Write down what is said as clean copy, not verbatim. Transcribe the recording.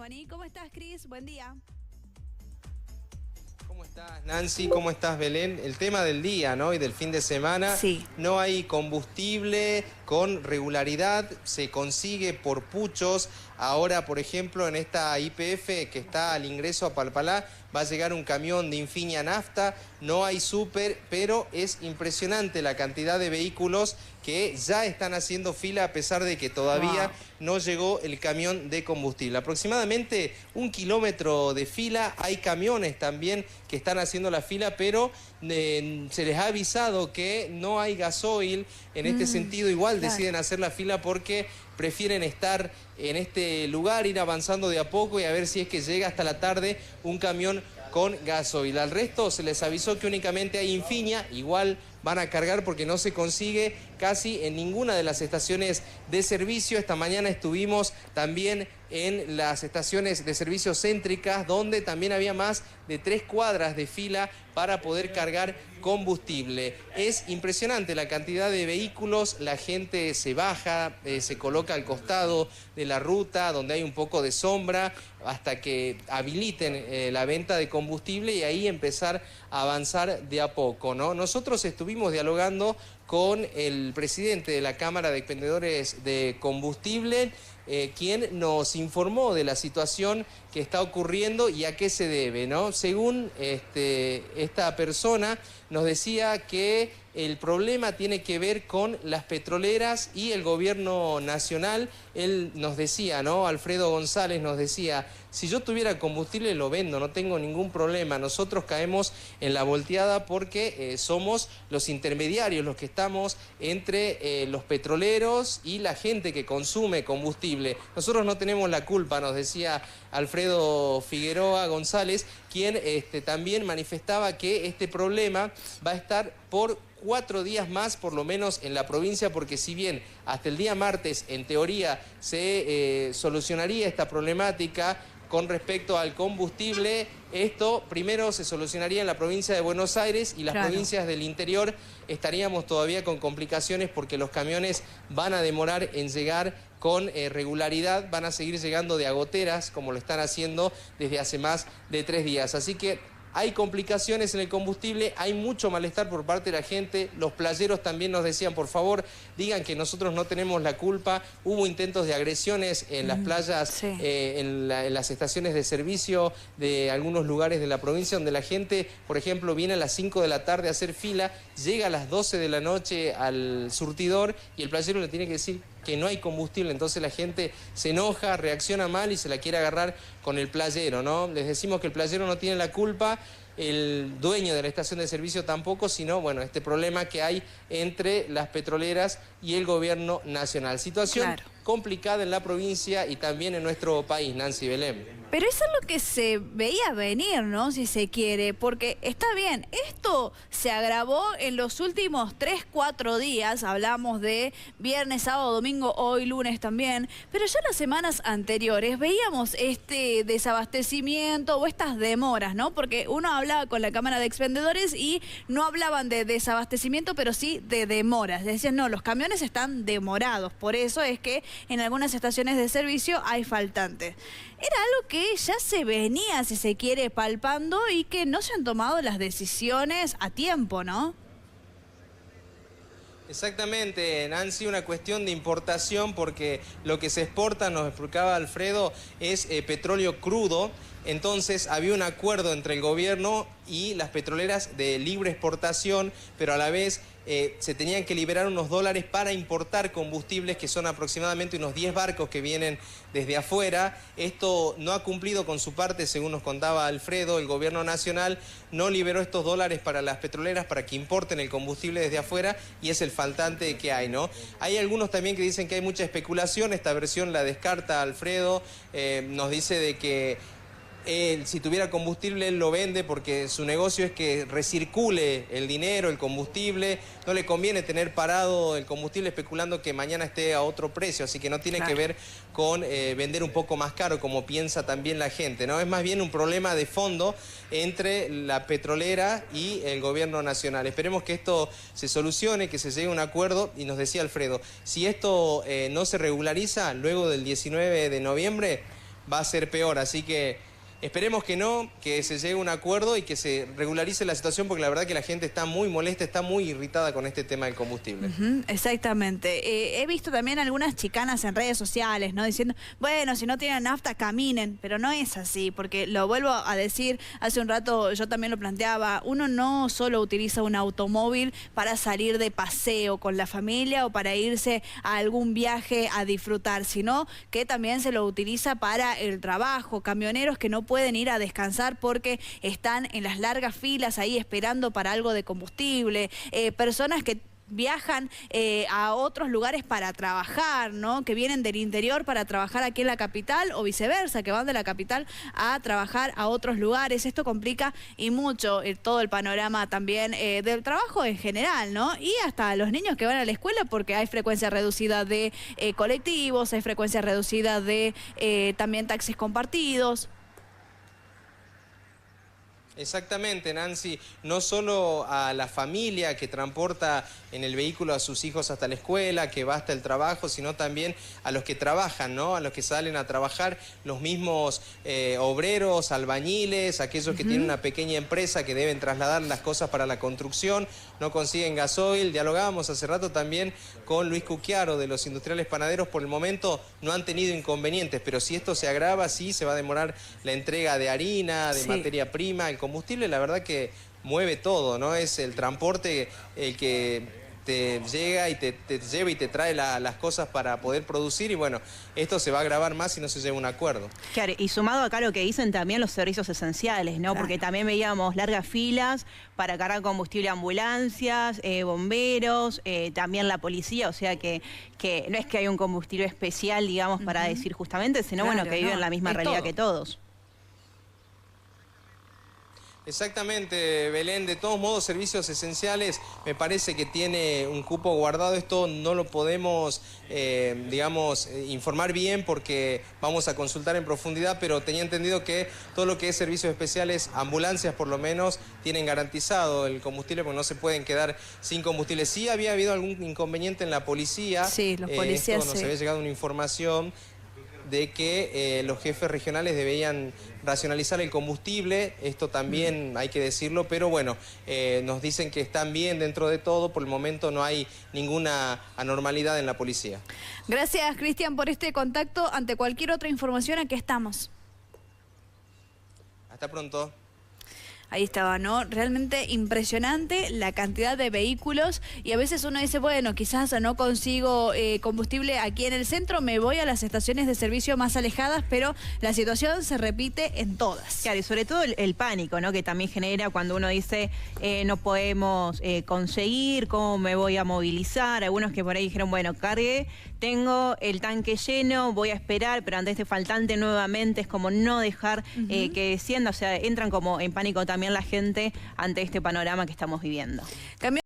Juaní. ¿Cómo estás, Cris? Buen día. ¿Cómo estás, Nancy? ¿Cómo estás, Belén? El tema del día, ¿no? Y del fin de semana. Sí. No hay combustible con regularidad, se consigue por puchos. Ahora, por ejemplo, en esta YPF que está al ingreso a Palpalá, va a llegar un camión de Infinia Nafta. No hay súper, pero es impresionante la cantidad de vehículos que ya están haciendo fila a pesar de que todavía no llegó el camión de combustible. Aproximadamente 1 kilómetro de fila, hay camiones también que están haciendo la fila, pero se les ha avisado que no hay gasoil. En este sentido, igual deciden hacer la fila porque prefieren estar en este lugar, ir avanzando de a poco y a ver si es que llega hasta la tarde un camión con gasoil. Al resto se les avisó que únicamente hay Infinia, igual van a cargar porque no se consigue casi en ninguna de las estaciones de servicio. Esta mañana estuvimos también en las estaciones de servicio céntricas, donde también había más de 3 cuadras de fila para poder cargar combustible. Es impresionante la cantidad de vehículos, la gente se baja, se coloca al costado de la ruta, donde hay un poco de sombra, hasta que habiliten la venta de combustible y ahí empezar a avanzar de a poco, ¿no? Nosotros estuvimos dialogando con el presidente de la Cámara de Expendedores de Combustible, quien nos informó de la situación que está ocurriendo y a qué se debe, ¿no? Según esta persona, nos decía que el problema tiene que ver con las petroleras y el gobierno nacional. Él nos decía, ¿no? Alfredo González nos decía, si yo tuviera combustible lo vendo, no tengo ningún problema. Nosotros caemos en la volteada porque somos los intermediarios, los que estamos entre los petroleros y la gente que consume combustible. Nosotros no tenemos la culpa, nos decía Alfredo Figueroa González, quien también manifestaba que este problema va a estar por 4 días más, por lo menos en la provincia, porque si bien hasta el día martes, en teoría, se solucionaría esta problemática con respecto al combustible, esto primero se solucionaría en la provincia de Buenos Aires y las provincias del interior estaríamos todavía con complicaciones porque los camiones van a demorar en llegar con regularidad, van a seguir llegando de a goteras como lo están haciendo desde hace más de 3 días. Así que hay complicaciones en el combustible, hay mucho malestar por parte de la gente. Los playeros también nos decían, por favor, digan que nosotros no tenemos la culpa. Hubo intentos de agresiones en las playas, en las estaciones de servicio de algunos lugares de la provincia, donde la gente, por ejemplo, viene a las 5 de la tarde a hacer fila, llega a las 12 de la noche al surtidor y el playero le tiene que decir que no hay combustible, entonces la gente se enoja, reacciona mal y se la quiere agarrar con el playero, ¿no? Les decimos que el playero no tiene la culpa, el dueño de la estación de servicio tampoco, sino, bueno, este problema que hay entre las petroleras y el gobierno nacional. Situación complicada en la provincia y también en nuestro país, Nancy, Belén. Pero eso es lo que se veía venir, ¿no? Si se quiere, porque está bien, esto se agravó en los últimos 3, 4 días, hablamos de viernes, sábado, domingo, hoy lunes también, pero ya las semanas anteriores veíamos este desabastecimiento o estas demoras, ¿no? Porque uno hablaba con la Cámara de Expendedores y no hablaban de desabastecimiento, pero sí de demoras. Decían, no, los camiones están demorados, por eso es que en algunas estaciones de servicio hay faltantes. Era algo que ya se venía, si se quiere, palpando y que no se han tomado las decisiones a tiempo, ¿no? Exactamente, Nancy, una cuestión de importación porque lo que se exporta, nos explicaba Alfredo, es petróleo crudo. Entonces había un acuerdo entre el gobierno y las petroleras de libre exportación, pero a la vez se tenían que liberar unos dólares para importar combustibles, que son aproximadamente unos 10 barcos que vienen desde afuera. Esto no ha cumplido con su parte, según nos contaba Alfredo. El gobierno nacional no liberó estos dólares para las petroleras para que importen el combustible desde afuera y es el faltante que hay, ¿no? Hay algunos también que dicen que hay mucha especulación. Esta versión la descarta Alfredo, nos dice de que si tuviera combustible él lo vende porque su negocio es que recircule el dinero, el combustible. No le conviene tener parado el combustible especulando que mañana esté a otro precio, así que no tiene que ver con vender un poco más caro como piensa también la gente, ¿no? Es más bien un problema de fondo entre la petrolera y el gobierno nacional. Esperemos que esto se solucione, que se llegue a un acuerdo. Y nos decía Alfredo, si esto no se regulariza luego del 19 de noviembre, va a ser peor. Así que esperemos que no, que se llegue a un acuerdo y que se regularice la situación, porque la verdad que la gente está muy molesta, está muy irritada con este tema del combustible. Exactamente. He visto también algunas chicanas en redes sociales, ¿no? Diciendo, bueno, si no tienen nafta, caminen. Pero no es así, porque lo vuelvo a decir, hace un rato yo también lo planteaba, uno no solo utiliza un automóvil para salir de paseo con la familia o para irse a algún viaje a disfrutar, sino que también se lo utiliza para el trabajo. Camioneros que no pueden ir a descansar porque están en las largas filas ahí esperando para algo de combustible, personas que viajan a otros lugares para trabajar, ¿no? Que vienen del interior para trabajar aquí en la capital o viceversa, que van de la capital a trabajar a otros lugares. Esto complica y mucho todo el panorama también del trabajo en general, ¿no? Y hasta los niños que van a la escuela, porque hay frecuencia reducida de colectivos, hay frecuencia reducida de también taxis compartidos. Exactamente, Nancy, no solo a la familia que transporta en el vehículo a sus hijos hasta la escuela, que va hasta el trabajo, sino también a los que trabajan, ¿no? A los que salen a trabajar, los mismos obreros, albañiles, aquellos que tienen una pequeña empresa que deben trasladar las cosas para la construcción, no consiguen gasoil. Dialogábamos hace rato también con Luis Cucchiaro de los industriales panaderos. Por el momento no han tenido inconvenientes, pero si esto se agrava, sí, se va a demorar la entrega de harina, de materia prima. El combustible, la verdad que mueve todo, ¿no? Es el transporte el que te llega y te lleva y te trae las cosas para poder producir, y bueno, esto se va a agravar más si no se llega a un acuerdo. Claro, y sumado acá lo que dicen también los servicios esenciales, ¿no? Claro. Porque también veíamos largas filas para cargar combustible a ambulancias, bomberos, también la policía, o sea que no es que hay un combustible especial, digamos, para decir justamente, sino claro, bueno, que viven la misma realidad que todos. Exactamente, Belén. De todos modos, servicios esenciales me parece que tiene un cupo guardado. Esto no lo podemos, digamos, informar bien porque vamos a consultar en profundidad, pero tenía entendido que todo lo que es servicios especiales, ambulancias por lo menos, tienen garantizado el combustible porque no se pueden quedar sin combustible. Sí había habido algún inconveniente en la policía. Sí, los policías, nos había llegado una información de que los jefes regionales debían racionalizar el combustible. Esto también hay que decirlo, pero bueno, nos dicen que están bien dentro de todo. Por el momento no hay ninguna anormalidad en la policía. Gracias, Cristian, por este contacto. Ante cualquier otra información, aquí estamos. Hasta pronto. Ahí estaba, ¿no? Realmente impresionante la cantidad de vehículos, y a veces uno dice, bueno, quizás no consigo combustible aquí en el centro, me voy a las estaciones de servicio más alejadas, pero la situación se repite en todas. Claro, y sobre todo el pánico, ¿no? Que también genera cuando uno dice, no podemos conseguir, ¿cómo me voy a movilizar? Algunos que por ahí dijeron, bueno, cargué, tengo el tanque lleno, voy a esperar, pero ante este faltante nuevamente es como no dejar que descienda, o sea, entran como en pánico también la gente ante este panorama que estamos viviendo.